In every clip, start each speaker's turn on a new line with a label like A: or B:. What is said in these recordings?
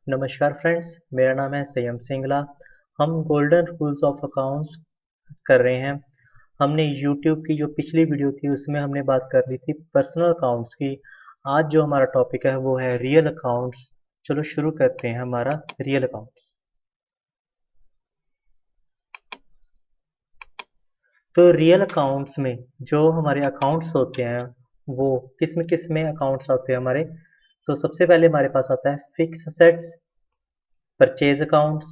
A: नमस्कार फ्रेंड्स, मेरा नाम है संयम सिंगला। हम गोल्डन रूल्स ऑफ अकाउंट्स कर रहे हैं। हमने यूट्यूब की जो पिछली वीडियो थी उसमें हमने बात कर ली थी पर्सनल अकाउंट्स की। आज जो हमारा टॉपिक है वो है रियल अकाउंट्स। चलो शुरू करते हैं हमारा रियल अकाउंट्स। तो रियल अकाउंट्स में जो हमारे अकाउंट्स होते हैं वो किस में अकाउंट्स होते हैं हमारे। तो सबसे पहले हमारे पास आता है fix assets, purchase accounts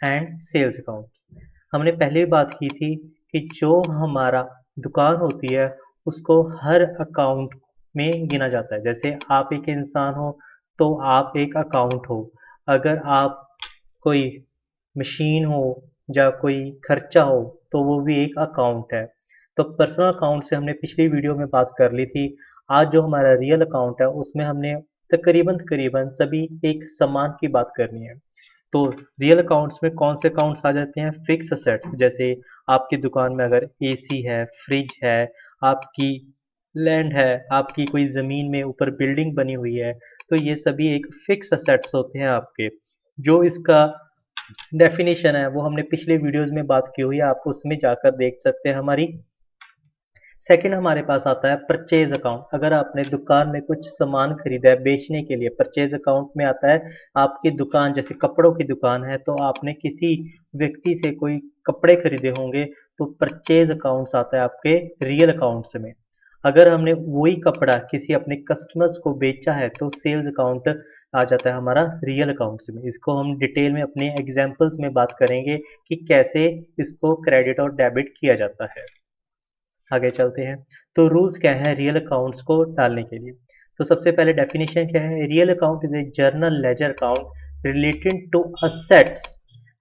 A: and sales accounts. हमने पहले भी बात की थी कि जो हमारा दुकान होती है उसको हर अकाउंट में गिना जाता है। जैसे आप एक इंसान हो तो आप एक अकाउंट हो। अगर आप कोई मशीन हो या कोई खर्चा हो तो वो भी एक अकाउंट है। तो पर्सनल अकाउंट से हमने पिछली वीडियो में बात कर ली थी। आज जो हमारा रियल अकाउंट है उसमें हमने तकरीबन तकरीबन सभी एक समान की बात करनी है। तो रियल अकाउंट्स में कौन से अकाउंट्स आ जाते हैं? फिक्स असेट्स, जैसे आपकी दुकान में अगर एसी है, फ्रिज है, आपकी लैंड है, आपकी कोई ज़मीन में ऊपर बिल्डिंग बनी हुई है, तो ये सभी एक फिक्स असेट्स होते हैं आपके। जो इसका डेफिनेशन है वो हमने पिछले वीडियोस में बात की हुई है, आप उसमें जाकर देख सकते हैं हमारी। सेकंड हमारे पास आता है परचेज अकाउंट। अगर आपने दुकान में कुछ सामान खरीदा है बेचने के लिए, परचेज अकाउंट में आता है। आपकी दुकान जैसे कपड़ों की दुकान है तो आपने किसी व्यक्ति से कोई कपड़े खरीदे होंगे तो परचेज अकाउंट्स आता है आपके रियल अकाउंट्स में। अगर हमने वही कपड़ा किसी अपने कस्टमर्स को बेचा है तो सेल्स अकाउंट आ जाता है हमारा रियल अकाउंट्स में। इसको हम डिटेल में अपने एग्जांपल्स में बात करेंगे कि कैसे इसको क्रेडिट और डेबिट किया जाता है। आगे चलते हैं। तो रूल्स क्या है रियल अकाउंट्स को डालने के लिए? तो सबसे पहले डेफिनेशन क्या है? Real account is a journal ledger account related to assets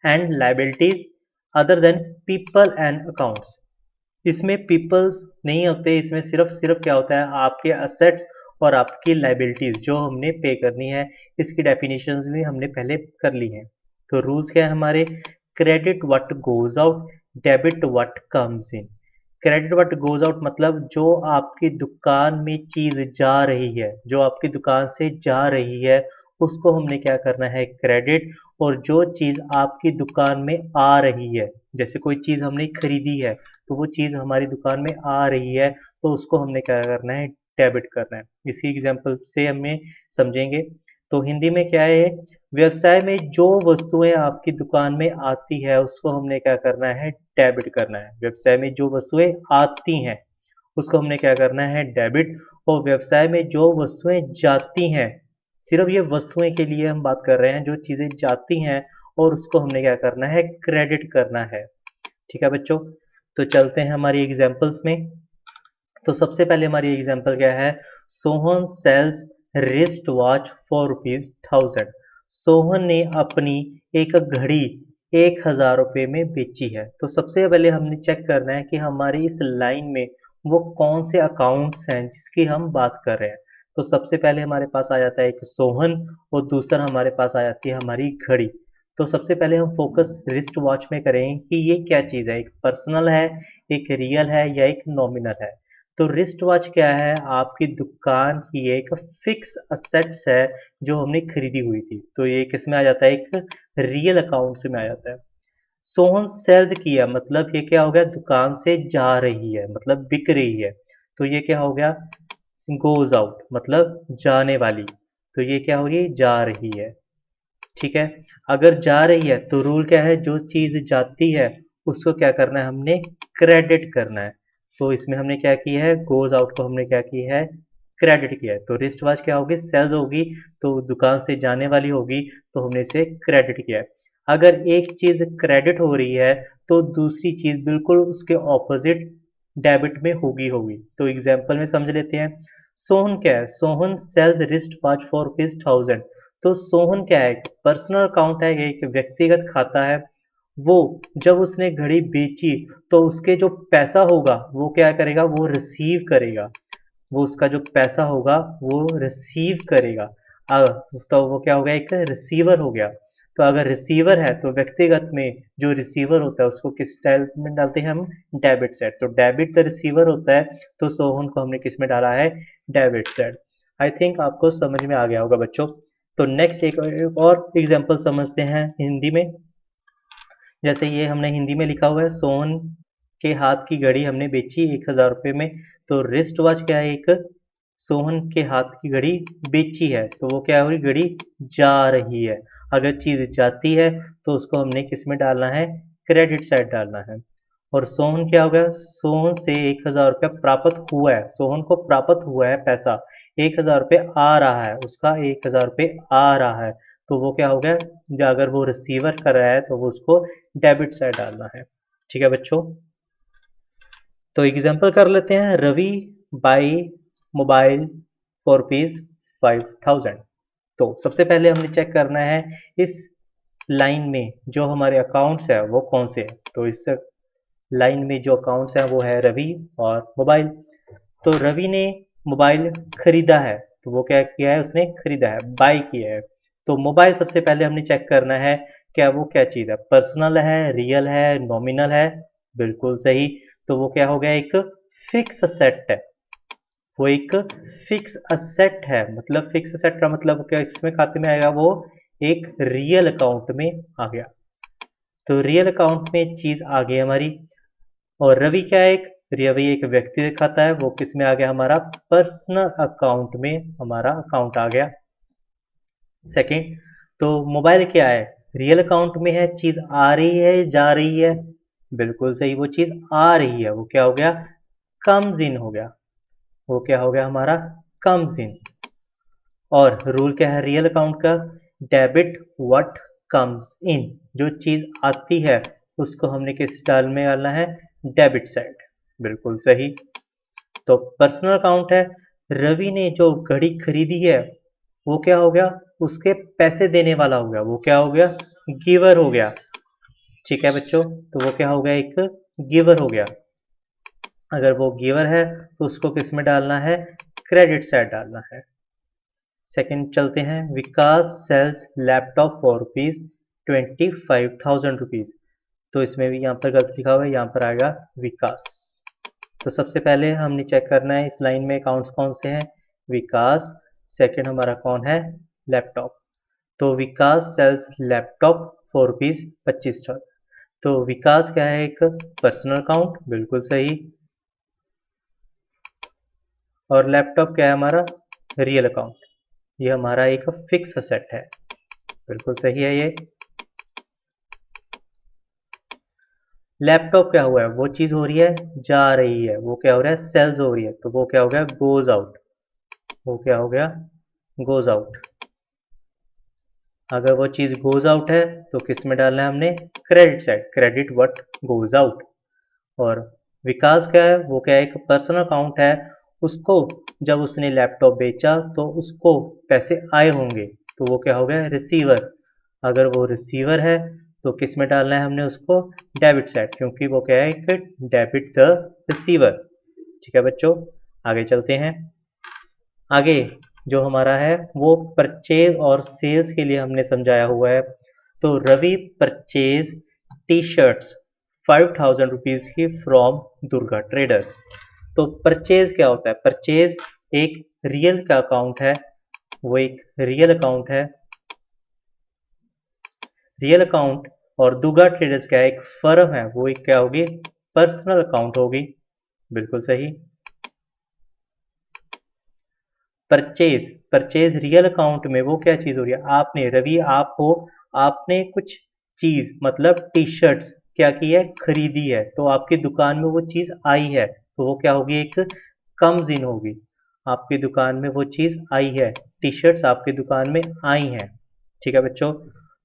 A: and liabilities other than people and accounts. इसमें पीपल्स नहीं होते, इसमें सिर्फ सिर्फ क्या होता है, आपके असेट्स और आपकी लायबिलिटीज जो हमने पे करनी है। इसकी डेफिनेशंस भी हमने पहले कर ली हैं। तो रूल्स क्या है हमारे? Credit what goes out, debit what comes in. Credit what goes out मतलब जो आपकी दुकान में चीज जा रही है, जो आपकी दुकान से जा रही है उसको हमने क्या करना है? क्रेडिट। और जो चीज आपकी दुकान में आ रही है, जैसे कोई चीज हमने खरीदी है तो वो चीज हमारी दुकान में आ रही है तो उसको हमने क्या करना है? डेबिट करना है। इसी एग्जांपल से हमें समझेंगे। तो हिंदी में क्या है? व्यवसाय में जो वस्तुएं आपकी दुकान में आती है उसको हमने क्या करना है? डेबिट करना है। व्यवसाय में जो वस्तुएं आती हैं उसको हमने क्या करना है? डेबिट। और व्यवसाय में जो वस्तुएं जाती हैं, सिर्फ ये वस्तुएं के लिए हम बात कर रहे हैं, जो चीजें जाती हैं और उसको हमने क्या करना है? क्रेडिट करना है। ठीक है बच्चों, तो चलते हैं हमारी एग्जांपल्स में। तो सबसे पहले हमारी एग्जांपल क्या है? Sohan sells wrist watch for ₹1000। Sohan ने अपनी एक घड़ी 1000 रुपये में बेची है। तो सबसे पहले हमने चेक करना है कि हमारी इस लाइन में वो कौन से अकाउंट्स हैं जिसकी हम बात कर रहे हैं। तो सबसे पहले हमारे पास आ जाता है एक सोहन, और दूसरा हमारे पास आ जाती है हमारी घड़ी। तो सबसे पहले हम फोकस रिस्ट वॉच में करें कि ये क्या चीज़ है, एक पर्सनल है, एक रियल है या एक नॉमिनल है। तो रिस्ट वॉच क्या है? आपकी दुकान की एक फिक्स असेट्स है जो हमने खरीदी हुई थी, तो ये किस में आ जाता है? एक रियल अकाउंट्स में आ जाता है। सोहन सेल्स किया मतलब ये क्या हो गया? दुकान से जा रही है मतलब बिक रही है, तो ये क्या हो गया? गोज आउट मतलब जाने वाली, तो ये क्या हो रही? जा रही है। ठीक है। अगर जा रही है तो रूल क्या है? जो चीज जाती है उसको क्या करना है? हमने क्रेडिट करना है। तो इसमें हमने क्या किया है? गोज आउट को हमने क्या किया है? क्रेडिट किया है। तो रिस्ट वॉच क्या होगी? सेल्स होगी, तो दुकान से जाने वाली होगी, तो हमने इसे क्रेडिट किया है। अगर एक चीज क्रेडिट हो रही है तो दूसरी चीज बिल्कुल उसके ऑपोजिट डेबिट में होगी होगी। तो एग्जाम्पल में समझ लेते हैं। सोहन क्या है? Sohan sells wrist watch for ₹1000। तो सोहन क्या है? पर्सनल अकाउंट है, एक व्यक्तिगत खाता है। वो जब उसने घड़ी बेची तो उसके जो पैसा होगा वो क्या करेगा? वो रिसीव करेगा। वो उसका जो पैसा होगा वो रिसीव करेगा। तो वो क्या हो गया? एक रिसीवर हो गया। तो अगर रिसीवर है तो व्यक्तिगत में जो रिसीवर होता है उसको किस टाइप में डालते हैं हम? Debit side. तो डेबिट द रिसीवर होता है, तो सोहन को हमने किस में डाला है? Debit side. आई थिंक आपको समझ में आ गया होगा बच्चों। तो नेक्स्ट एक और एग्जांपल समझते हैं हिंदी में। जैसे ये हमने हिंदी में लिखा हुआ है, सोहन के हाथ की घड़ी हमने बेची 1000 रुपये में। तो रिस्ट वॉच क्या है, एक सोहन के हाथ की घड़ी बेची है, तो वो क्या हो रही, घड़ी जा रही है। अगर चीज जाती है तो उसको हमने किस में डालना है, क्रेडिट साइड डालना है। और सोहन क्या हो गया, सोहन से 1000 रुपया प्राप्त हुआ है, सोहन को प्राप्त हुआ है पैसा, 1000 रुपये आ रहा है, उसका 1000 रुपये आ रहा है, तो वो क्या हो गया, अगर वो रिसीवर कर रहा है तो वो उसको डेबिट साइड डालना है। ठीक है बच्चों, तो एग्जांपल कर लेते हैं। Ravi buy mobile for rupees 5000। तो सबसे पहले हमने चेक करना है इस लाइन में जो हमारे अकाउंट्स है वो कौन से हैं। तो इस लाइन में जो अकाउंट्स हैं वो है रवि और मोबाइल। तो रवि ने मोबाइल खरीदा है, तो वो क्या किया है, उसने खरीदा है, बाय किया है। तो मोबाइल सबसे पहले हमने चेक करना है क्या वो क्या चीज़ है, पर्सनल है, रियल है, नॉमिनल है। बिल्कुल सही। तो वो क्या हो गया, एक फिक्स असेट है, वो एक फिक्स असेट है। मतलब फिक्स असेट का मतलब क्या इसमें खाते में आएगा, वो एक रियल अकाउंट में आ गया। तो रियल अकाउंट में चीज आ गई हमारी। और रवि क्या है, एक रवि एक व्यक्ति दिखाता है, वो किस में आ गया, हमारा पर्सनल अकाउंट में हमारा अकाउंट आ गया। सेकंड, तो मोबाइल क्या है, रियल अकाउंट में है, चीज आ रही है जा रही है, बिल्कुल सही, वो चीज आ रही है, वो क्या हो गया, कम्स इन हो गया, वो क्या हो गया हमारा, कम्स इन। और रूल क्या है रियल अकाउंट का, डेबिट व्हाट कम्स इन, जो चीज आती है उसको हमने किस डाल में डालना है, डेबिट साइड, बिल्कुल सही। तो पर्सनल अकाउंट है, रवि ने जो घड़ी खरीदी है वो क्या हो गया, उसके पैसे देने वाला हो गया, वो क्या हो गया, गिवर हो गया। ठीक है बच्चों, तो वो क्या हो गया, एक गिवर हो गया। अगर वो गिवर है तो उसको किस में डालना है, क्रेडिट साइड डालना है। सेकंड चलते हैं, Vikas sells laptop for rupees 25,000 rupees. तो इसमें भी यहाँ पर गलत लिखा हुआ है, यहाँ पर आएगा विकास। तो सबसे पहले हमने चेक करना है इस लाइन में अकाउंट्स कौन से हैं, विकास। सेकंड हमारा कौन है, लैपटॉप। तो विकास सेल्स लैपटॉप फॉर रुपीज 25,000। तो विकास क्या है, एक पर्सनल अकाउंट, बिल्कुल सही। और लैपटॉप क्या है हमारा, रियल अकाउंट, ये हमारा एक फिक्स असेट है, बिल्कुल सही है ये। लैपटॉप क्या हुआ है, वो चीज हो रही है जा रही है, वो क्या हो रहा है, सेल्स हो रही है, तो वो क्या हो गया, गोज आउट, वो क्या हो गया, गोज आउट। अगर वो चीज गोज आउट है तो किस में डालना है हमने, credit side, credit what goes out. और विकास क्या है, वो क्या है, एक पर्सनल अकाउंट है, उसको जब उसने लैपटॉप बेचा तो उसको पैसे आए होंगे, तो वो क्या हो गया, रिसीवर। अगर वो रिसीवर है तो किस में डालना है हमने उसको, डेबिट साइड, क्योंकि वो क्या है, एक डेबिट द रिसीवर। ठीक है बच्चों, आगे चलते हैं। आगे जो हमारा है वो परचेज और सेल्स के लिए हमने समझाया हुआ है। तो Ravi purchase T shirts 5,000 rupees की फ्रॉम दुर्गा ट्रेडर्स। तो परचेज क्या होता है, परचेज एक रियल का अकाउंट है, वो एक रियल अकाउंट है, रियल अकाउंट। और दुर्गा ट्रेडर्स क्या है, एक फर्म है, वो एक क्या होगी, पर्सनल अकाउंट होगी, बिल्कुल सही। परचेज, परचेज रियल अकाउंट में वो क्या चीज हो रही है, आपने रवि आप हो, आपने कुछ चीज मतलब टी शर्ट्स क्या की है, खरीदी है, तो आपकी दुकान में वो चीज आई है, तो वो क्या होगी, एक कम्स इन होगी। आपकी दुकान में वो चीज आई है, टी शर्ट्स आपकी दुकान में आई हैं। ठीक है बच्चों,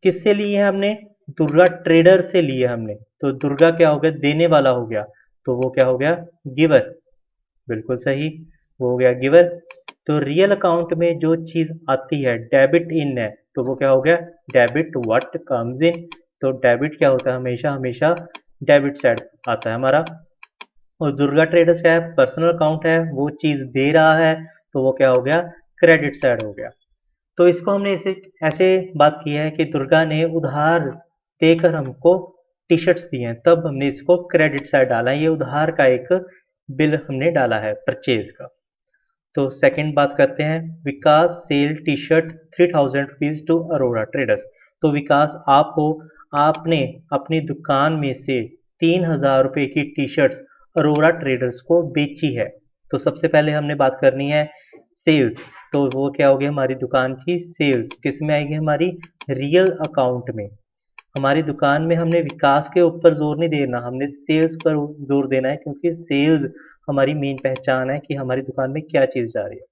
A: किससे लिए है हमने, दुर्गा ट्रेडर से लिए हमने, तो दुर्गा क्या हो गया, देने वाला हो गया, तो वो क्या हो गया, गिवर, बिल्कुल सही, वो हो गया गिवर। तो रियल अकाउंट में जो चीज आती है, डेबिट इन है, तो वो क्या हो गया, डेबिट व्हाट कम्स इन। तो डेबिट क्या होता है, हमेशा हमेशा डेबिट साइड आता है हमारा। और दुर्गा ट्रेडर्स क्या है, पर्सनल अकाउंट है, वो चीज दे रहा है, तो वो क्या हो गया, क्रेडिट साइड हो गया। तो इसको हमने ऐसे ऐसे बात की है कि दुर्गा ने उधार देकर हमको टी शर्ट्स दी हैं, तब हमने इसको क्रेडिट साइड डाला है, ये उधार का एक बिल हमने डाला है परचेज का। तो सेकंड बात करते हैं, Vikas sell T shirt 3000 rupees to Arora traders. तो विकास आपने अपनी दुकान में से 3000 रुपये की टी शर्ट्स अरोड़ा ट्रेडर्स को बेची है। तो सबसे पहले हमने बात करनी है सेल्स। तो वो क्या होगी, हमारी दुकान की सेल्स किस में आएगी, हमारी रियल अकाउंट में। हमारी दुकान में हमने विकास के ऊपर जोर नहीं देना, हमने सेल्स पर जोर देना है, क्योंकि सेल्स हमारी मेन पहचान है कि हमारी दुकान में क्या चीज़ जा रही है।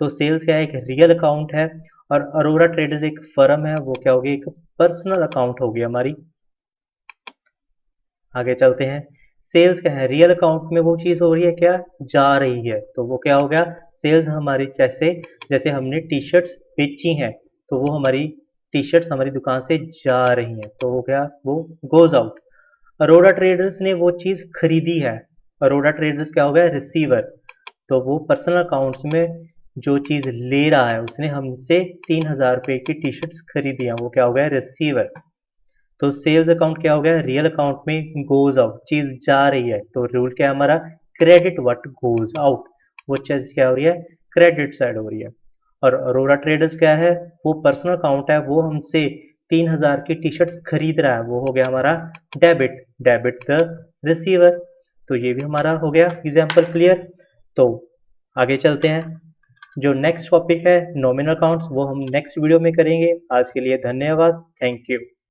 A: तो सेल्स क्या है, एक रियल अकाउंट है, और अरोड़ा ट्रेडर्स एक फर्म है, वो क्या होगी, एक पर्सनल अकाउंट होगी हमारी। आगे चलते हैं, सेल्स क्या है, रियल अकाउंट में वो चीज़ हो रही है क्या, जा रही है, तो वो क्या हो गया, सेल्स हमारी कैसे, जैसे हमने टी शर्ट्स बेची हैं, तो वो हमारी टी शर्ट्स हमारी दुकान से जा रही हैं, तो वो क्या, वो गोज आउट। अरोड़ा ट्रेडर्स ने वो चीज़ खरीदी है, अरोड़ा ट्रेडर्स क्या हो गया, रिसीवर। तो वो पर्सनल अकाउंट्स में जो चीज़ ले रहा है, उसने हमसे 3000 रुपये की टी शर्ट्स खरीदी है, वो क्या हो गया, रिसीवर। तो सेल्स अकाउंट क्या हो गया, रियल अकाउंट में गोज आउट, चीज़ जा रही है, तो रूल क्या है हमारा, क्रेडिट व्हाट गोज आउट, वो चीज़ क्या हो रही है, क्रेडिट साइड हो रही है। और अरोड़ा ट्रेडर्स क्या है, वो पर्सनल अकाउंट है, वो हमसे 3000 की टी शर्ट्स खरीद रहा है, वो हो गया हमारा डेबिट, डेबिट द रिसीवर। तो ये भी हमारा हो गया एग्जाम्पल क्लियर। तो आगे चलते हैं, जो नेक्स्ट टॉपिक है नॉमिनल अकाउंट्स, वो हम नेक्स्ट वीडियो में करेंगे। आज के लिए धन्यवाद, थैंक यू।